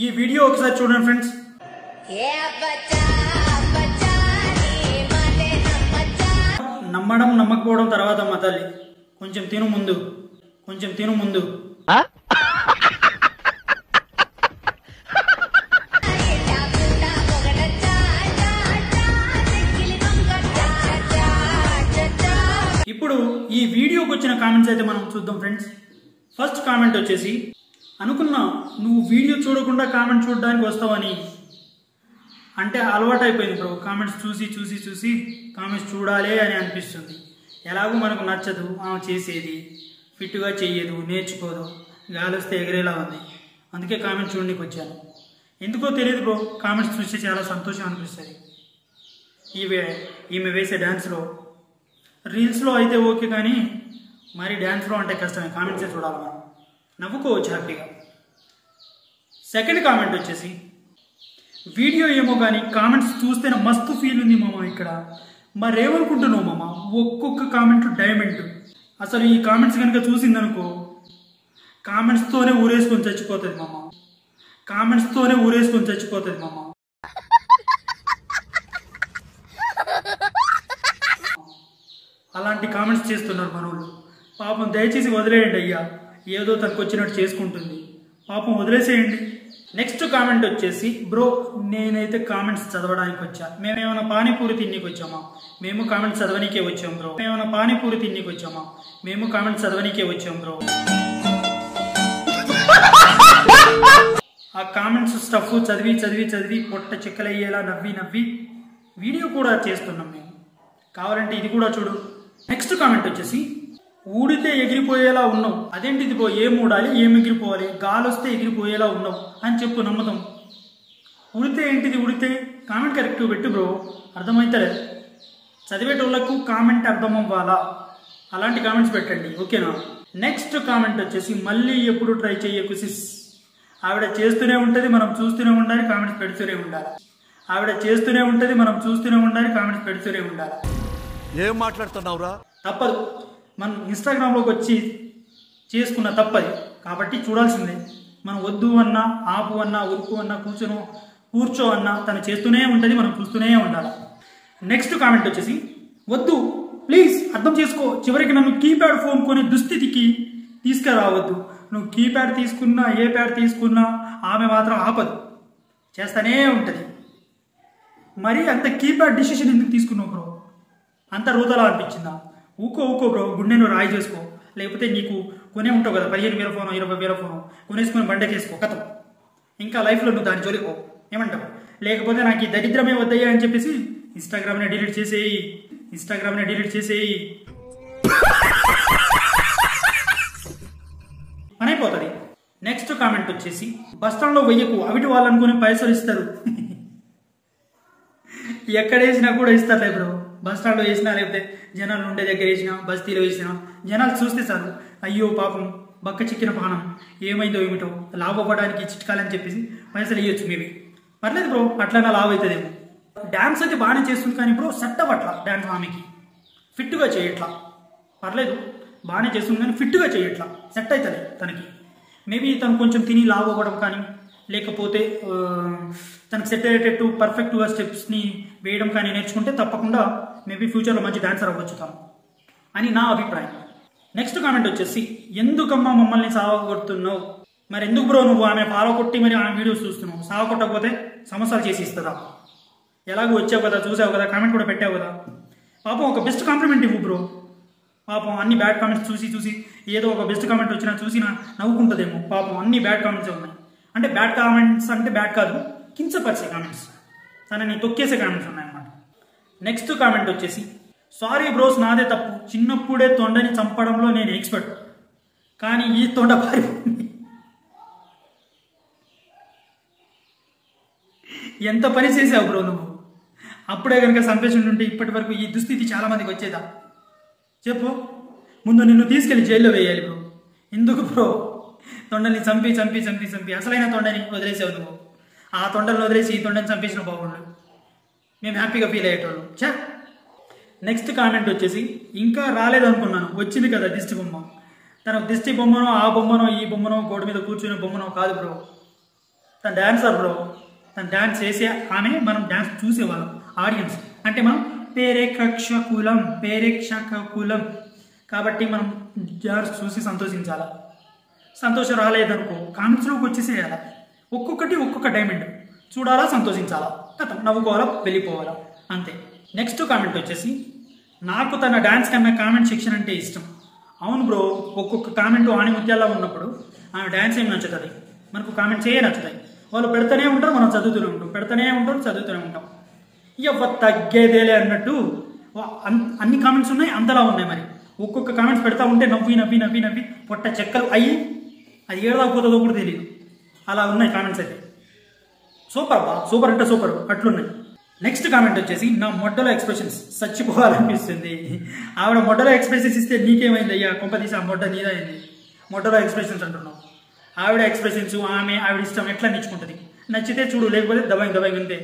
ఈ వీడియో ఒకసారి చూడండి ఫ్రెండ్స్. నమ్మడం నమ్మకపోవడం తర్వాత మా తల్లి. కొంచెం తిను ముందు, కొంచెం తిను ముందు. ఇప్పుడు ఈ వీడియోకి వచ్చిన కామెంట్స్ అయితే మనం చూద్దాం ఫ్రెండ్స్. ఫస్ట్ కామెంట్ వచ్చేసి, అనుకున్నా నువ్వు వీడియో చూడకుండా కామెంట్ చూడడానికి వస్తావని. అంటే అలవాటు అయిపోయింది బ్రో, కామెంట్స్ చూసి చూసి చూసి కామెంట్స్ చూడాలి అని అనిపిస్తుంది. ఎలాగో మనకు నచ్చదు ఆమె చేసేది, ఫిట్గా చెయ్యదు, నేర్చుకోదు, గాలి వస్తే ఎగిరేలా ఉంది. అందుకే కామెంట్స్ చూడడానికి వచ్చాను. ఎందుకో తెలియదు బ్రో, కామెంట్స్ చూసి చాలా సంతోషం అనిపిస్తుంది. ఈమె వేసే డ్యాన్స్లో, రీల్స్లో అయితే ఓకే, కానీ మరి డ్యాన్స్లో అంటే కష్టమే. కామెంట్సే చూడాలి మనం, నవ్వుకోవచ్చు హ్యాపీగా. సెకండ్ కామెంట్ వచ్చేసి, వీడియో ఏమో కానీ కామెంట్స్ చూస్తేనే మస్తు ఫీల్ ఉంది మామ. ఇక్కడ మరేమనుకుంటున్నావు మామ, ఒక్కొక్క కామెంట్ డైమండ్. అసలు ఈ కామెంట్స్ కనుక చూసిందనుకో, కామెంట్స్తోనే ఊరేసుకొని చచ్చిపోతుంది మామ, కామెంట్స్తోనే ఊరేసుకొని చచ్చిపోతుంది మామ. అలాంటి కామెంట్స్ చేస్తున్నారు మనోళ్ళు. పాపం దయచేసి వదిలేయండి అయ్యా, ఏదో తనకు వచ్చినట్టు చేసుకుంటుంది, పాపం వదిలేసేయండి. నెక్స్ట్ కామెంట్ వచ్చేసి, బ్రో నేనైతే కామెంట్స్ చదవడానికి వచ్చా. మేమేమైనా పానీపూరి తిన్నీకి వచ్చామా? మేము కామెంట్స్ చదవనీకే వచ్చాం బ్రో. మేమేమైనా పానీపూరి తిన్నీకి వచ్చామా? మేము కామెంట్స్ చదవనీకే వచ్చాం బ్రో. ఆ కామెంట్స్ స్టఫ్ చదివి చదివి చదివి పొట్ట చిక్కలయ్యేలా నవ్వి నవ్వి వీడియో కూడా చేస్తున్నాం మేము. కావాలంటే ఇది కూడా చూడు. నెక్స్ట్ కామెంట్ వచ్చేసి, ఊడితే ఎగిరిపోయేలా ఉన్నావు. అదేంటిది బ్రో, ఏం ఊడాలి, ఏం ఎగిరిపోవాలి? గాలి వస్తే ఎగిరిపోయేలా ఉన్నావు అని చెప్పు, నమ్మతాం. ఉడితే ఏంటిది? ఉడితే కామెంట్ కరెక్ట్ పెట్టు బ్రో, అర్థమవుతారే. చదివేటోళ్లకు కామెంట్ అర్థం అవ్వాలా, అలాంటి కామెంట్స్ పెట్టండి, ఓకేనా. నెక్స్ట్ కామెంట్ వచ్చేసి, మళ్ళీ ఎప్పుడు ట్రై చేయకు సిస్. ఆవిడ చేస్తూనే ఉంటుంది, మనం చూస్తూనే ఉండాలి, కామెంట్స్ పెడుతూనే ఉండాలి. ఆవిడ చేస్తూనే ఉంటుంది, మనం చూస్తూనే ఉండాలి, కామెంట్స్ పెడుతూనే ఉండాలి. ఏం మాట్లాడుతున్నావురా? తప్పదు, మనం ఇన్స్టాగ్రామ్లోకి వచ్చి చేసుకున్న తప్పది కాబట్టి చూడాల్సిందే. మనం వద్దు అన్నా, ఆపు అన్నా, ఉరుకు అన్నా, కూర్చో అన్నా తను చేస్తూనే ఉంటుంది, మనం చూస్తూనే ఉండాలి. నెక్స్ట్ కామెంట్ వచ్చేసి, వద్దు ప్లీజ్ అర్థం చేసుకో, చివరికి నన్ను కీప్యాడ్ ఫోన్ కొనే దుస్థితికి తీసుకురావద్దు. నువ్వు కీప్యాడ్ తీసుకున్నా, ఏ ప్యాడ్ తీసుకున్నా ఆమె మాత్రం ఆపదు, చేస్తూనే ఉంటుంది. మరి అంత కీప్యాడ్ డిసిషన్ ఎందుకు తీసుకున్నావు బ్రో? అంత రూతలా అనిపించిందా? ఊకో బ్రో, గుండెను రాయి చేసుకో. లేకపోతే నీకు కొనే ఉంటావు కదా 15,000 ఫోను, 20,000 ఫోను కొనేసుకుని బండకేసుకో, కథం. ఇంకా లైఫ్లో నువ్వు దాని జోలికి పో, ఏమంటావు? లేకపోతే నాకు ఈ దరిద్రమే వద్దయ్యా అని చెప్పేసి ఇన్స్టాగ్రామ్ని డిలీట్ చేసేయి, పని అయిపోతుంది. నెక్స్ట్ కామెంట్ వచ్చేసి, బస్టాండ్లో వెయ్యకు, అవిటి వాళ్ళు అనుకుని పైసలు ఇస్తారు. ఎక్కడ వేసినా కూడా ఇస్తారు బ్రో. బస్ స్టాండ్లో వేసినా, లేకపోతే జనాలు ఉండే దగ్గర వేసినా, బస్తీలో వేసినా, జనాలు చూస్తే సార్ అయ్యో పాపం బక్క చిక్కిన పానం, ఏమైందో ఏమిటో, లాభ అవ్వడానికి చిట్కాలని చెప్పేసి పైసలు ఇవ్వచ్చు. మేబీ పర్లేదు బ్రో, అట్లైనా లాభ అవుతుందేమో. డ్యాన్స్ అయితే బాగానే చేస్తుంది, కానీ బ్రో సెట్ అవ్వట్లా డ్యాన్స్. ఆమెకి ఫిట్గా చేయట్లా. పర్లేదు బాగానే చేస్తుంది, కానీ ఫిట్గా చేయట్లా, సెట్ అవుతుంది తనకి. మేబీ తను కొంచెం తిని లాభ అవ్వడం కానీ, లేకపోతే తనకు సెట్ అయ్యేటట్టు పర్ఫెక్ట్గా స్టెప్స్ని వేయడం కానీ నేర్చుకుంటే తప్పకుండా మేబీ ఫ్యూచర్లో మంచి డాన్సర్ అవ్వచ్చు తను అని నా అభిప్రాయం. నెక్స్ట్ కామెంట్ వచ్చేసి, ఎందుకమ్మా మమ్మల్ని సావగొడుతున్నావు? మరి ఎందుకు బ్రో నువ్వు ఆమె ఫాలో కొట్టి మరి ఆమె వీడియోస్ చూస్తున్నావు? సావగొట్టకపోతే సమస్యలు చేసి ఇస్తుందా? ఎలాగో వచ్చావు కదా, చూసావు కదా, కామెంట్ కూడా పెట్టావు కదా, పాపం ఒక బెస్ట్ కాంప్లిమెంట్ ఇవ్వు బ్రో. పాపం అన్ని బ్యాడ్ కామెంట్స్ చూసి ఏదో ఒక బెస్ట్ కామెంట్ వచ్చినా చూసినా నవ్వుకుంటుందేమో. పాపం అన్ని బ్యాడ్ కామెంట్స్ ఉన్నాయి. అంటే బ్యాడ్ కామెంట్స్ అంటే బ్యాడ్ కాదు, కించపరిచే కామెంట్స్, తనని తొక్కేసే కామెంట్స్ ఉన్నాయన్నమాట. నెక్స్ట్ కామెంట్ వచ్చేసి, సారీ బ్రోస్ నాదే తప్పు, చిన్నప్పుడే తొండని చంపడంలో నేను ఎక్స్పర్ట్, కానీ ఈ తొండ పారిపోయింది. ఎంత పని చేసావు బ్రో నువ్వు? అప్పుడే కనుక చంపేసి ఉంటే ఇప్పటి వరకు ఈ దుస్థితి చాలా మందికి వచ్చేదా చెప్పు? ముందు నిన్ను తీసుకెళ్లి జైల్లో వేయాలి బ్రో. ఎందుకు బ్రో తొండని చంపి అసలైన తొండని వదిలేసావు నువ్వు? ఆ తొండలను వదిలేసి ఈ తొండని చంపేసిన బాగుండు, మేము హ్యాపీగా ఫీల్ అయ్యేటోళ్ళు. నెక్స్ట్ కామెంట్ వచ్చేసి, ఇంకా రాలేదనుకున్నాను, వచ్చింది కదా దిష్టి బొమ్మ. తన దిష్టి బొమ్మనో, ఆ బొమ్మనో, ఈ బొమ్మనో, గోడ మీద కూర్చునే బొమ్మనో కాదు బ్రో, తన డాన్సర్ బ్రో, తన డాన్స్ చేసే ఆమె, మనం డాన్స్ చూసేవాళ్ళం ఆడియన్స్. అంటే మనం పేరేక్షకులం కాబట్టి మనం డాన్స్ చూసి సంతోషించాలా. సంతోషం రాలేదనుకో కామెంట్స్లోకి వచ్చేసేయాలా. ఒక్కొక్కటి ఒక్కొక్క డైమండ్ చూడాలా, సంతోషించాలా, కథం నవ్వుకోవాలా, వెళ్ళిపోవాలా, అంతే. నెక్స్ట్ కామెంట్ వచ్చేసి, నాకు తన డాన్స్ కన్నా కామెంట్ సెక్షన్ అంటే ఇష్టం. అవును బ్రో, ఒక్కొక్క కామెంట్ ఆణిముత్యాల్లో ఉన్నప్పుడు ఆమె డాన్స్ ఏమి నచ్చుతుంది, మనకు కామెంట్స్ ఏ నచ్చుతాయి. వాళ్ళు పెడుతూనే ఉంటారు, మనం చదువుతూనే ఉంటాం, పెడుతూనే ఉంటాం, చదువుతూనే ఉంటాం. ఇక తగ్గేదేలే అన్నట్టు అన్ని కామెంట్స్ ఉన్నాయి, అంతలా ఉన్నాయి. మరి ఒక్కొక్క కామెంట్స్ పెడతా ఉంటే నవ్వి నవ్వి నవ్వి నవ్వి పొట్ట చెక్కలు అయ్యి అది ఏడదాకపోతుందో కూడా తెలియదు, అలా ఉన్నాయి కామెంట్స్ అయితే. సూపర్ బా, సూపర్ అంటే సూపర్ అట్లున్నాయి. నెక్స్ట్ కామెంట్ వచ్చేసి, నా మొడ్డలో ఎక్స్ప్రెషన్స్ చచ్చిపోవాలనిపిస్తుంది. ఆవిడ మొడ్డలో ఎక్స్ప్రెషన్స్ ఇస్తే నీకేమైంది అయ్యా, కొంప తీసి ఆ మొడ్డ నీదైంది. మొడ్డలో ఎక్స్ప్రెషన్స్ అంటున్నావు. ఆవిడ ఎక్స్ప్రెషన్స్ ఆవిడ ఇష్టం ఎట్లా నచ్చుకుంటుంది, నచ్చితే చూడు, లేకపోతే దబాయి అంతే.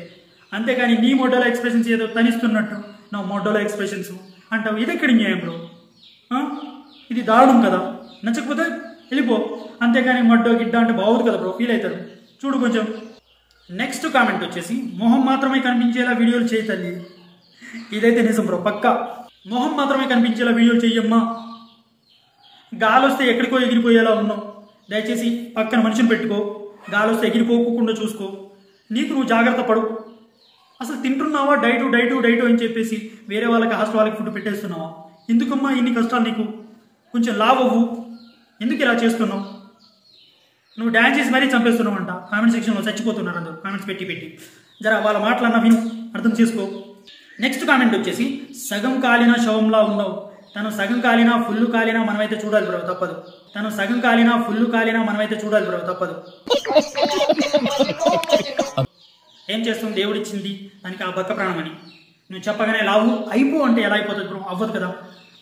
అంతేకాని నీ మొడ్డలో ఎక్స్ప్రెషన్స్ ఏదో తనిస్తున్నట్టు నా మొడ్డలో ఎక్స్ప్రెషన్స్ అంటావు, ఇది ఎక్కడి న్యాయం బ్రో? ఇది దారుణం కదా. నచ్చకపోతే వెళ్ళిపో, అంతేకాని మొడ్డో గిడ్డ అంటే బాగుంది కదా బ్రో, ఫీల్ అవుతారు, చూడు కొంచెం. నెక్స్ట్ కామెంట్ వచ్చేసి, మొహం మాత్రమే కనిపించేలా వీడియోలు చేయి తల్లి. ఇదైతే నిజం బ్రో, పక్కా. మొహం మాత్రమే కనిపించేలా వీడియోలు చెయ్యమ్మా. గాలి వస్తే ఎక్కడికో ఎగిరిపోయేలా ఉన్నావు, దయచేసి పక్కన మనిషిని పెట్టుకో, గాలి వస్తే ఎగిరిపోకుండా చూసుకో, నీకు నువ్వు జాగ్రత్త పడు. అసలు తింటున్నావా డైటు అని చెప్పేసి వేరే వాళ్ళకి హాస్టల్ వాళ్ళకి ఫుడ్ పెట్టేస్తున్నావా? ఎందుకమ్మా ఇన్ని కష్టాలు నీకు? కొంచెం లావవ్వు, ఎందుకు ఇలా చేస్తున్నావు? నువ్వు డ్యాన్స్ చేసి మరీ చంపేస్తున్నావు అంట. కామెంట్ సెక్షన్లో చచ్చిపోతున్నారు అందరూ కామెంట్స్ పెట్టి. జర వాళ్ళ మాటలన్నా విను, అర్థం చేసుకో. నెక్స్ట్ కామెంట్ వచ్చేసి, సగం కాలిన శవంలా ఉన్నావు. తను సగం కాలినా ఫుల్ కాలినా మనమైతే చూడాలి బ్రో, తప్పదు. తను సగం కాలినా ఫుల్ కాలినా మనమైతే చూడాలి బ్రో, తప్పదు. ఏం చేస్తుంది, దేవుడిచ్చింది దానికి ఆ బక్క ప్రాణం అని నువ్వు చెప్పగానే లావు అయిపో అంటే ఎలా అయిపోతుంది బ్రో? అవ్వదు కదా.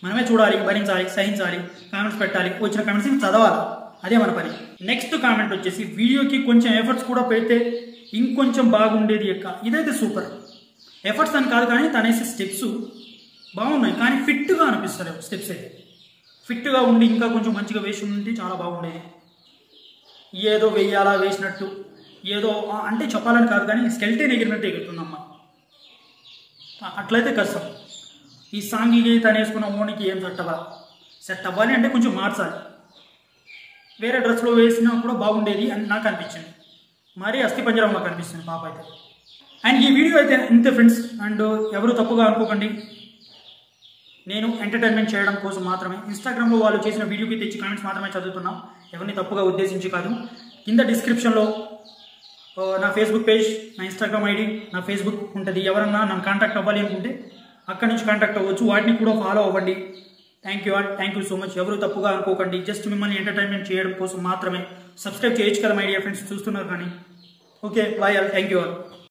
మనమే చూడాలి, భరించాలి, సహించాలి, కామెంట్స్ పెట్టాలి, వచ్చిన కామెంట్స్ చదవాలి, అదే మన పని. నెక్స్ట్ కామెంట్ వచ్చేసి, వీడియోకి కొంచెం ఎఫర్ట్స్ కూడా పెడితే ఇంకొంచెం బాగుండేది అక్క. ఇదైతే సూపర్. ఎఫర్ట్స్ అని కాదు కానీ తనేసే స్టెప్స్ బాగున్నాయి, కానీ ఫిట్గా అనిపిస్తలేవు స్టెప్స్ అయితే. ఫిట్గా ఉండి ఇంకా కొంచెం మంచిగా వేసి ఉంటే చాలా బాగుండేది. ఏదో వెయ్యాలా వేసినట్టు, ఏదో అంటే చెప్పాలని కాదు కానీ స్కెల్టన్ ఎగిరినట్టు ఎగురుతుందమ్మా. అట్లయితే కష్టం. ఈ సాంగికి తను వేసుకున్న ఓనికి ఏం సెట్ అవ్వాలి అంటే కొంచెం మార్చాలి. వేరే డ్రెస్లో వేసినా కూడా బాగుండేది అని నాకు అనిపించింది. మరీ అస్థిపంజరంలో కనిపిస్తుంది పాప అయితే. అండ్ ఈ వీడియో అయితే ఇంతే ఫ్రెండ్స్. అండ్ ఎవరు తప్పుగా అనుకోకండి, నేను ఎంటర్టైన్మెంట్ చేయడం కోసం మాత్రమే. ఇన్స్టాగ్రామ్లో వాళ్ళు చేసిన వీడియోకి తెచ్చి కామెంట్స్ మాత్రమే చదువుతున్నాం, ఎవరిని తప్పుగా ఉద్దేశించి కాదు. కింద డిస్క్రిప్షన్లో నా ఫేస్బుక్ పేజ్, నా ఇన్స్టాగ్రామ్ ఐడి, నా ఫేస్బుక్ ఉంటుంది. ఎవరన్నా నన్ను కాంటాక్ట్ అవ్వాలి అనుకుంటే అక్కడి నుంచి కాంటాక్ట్ అవ్వచ్చు, వాటిని కూడా ఫాలో అవ్వండి. Thank you so much. ఎవరు తప్పుగా అనుకోకండి, జస్ట్ మిమ్మల్ని ఎంటర్టైన్మెంట్ చేయడం కోసం మాత్రమే. సబ్స్క్రైబ్ చేయొచ్చు కదా మై డియర్ ఫ్రెండ్స్, చూస్తున్నారు కానీ. Okay bye all, thank you all.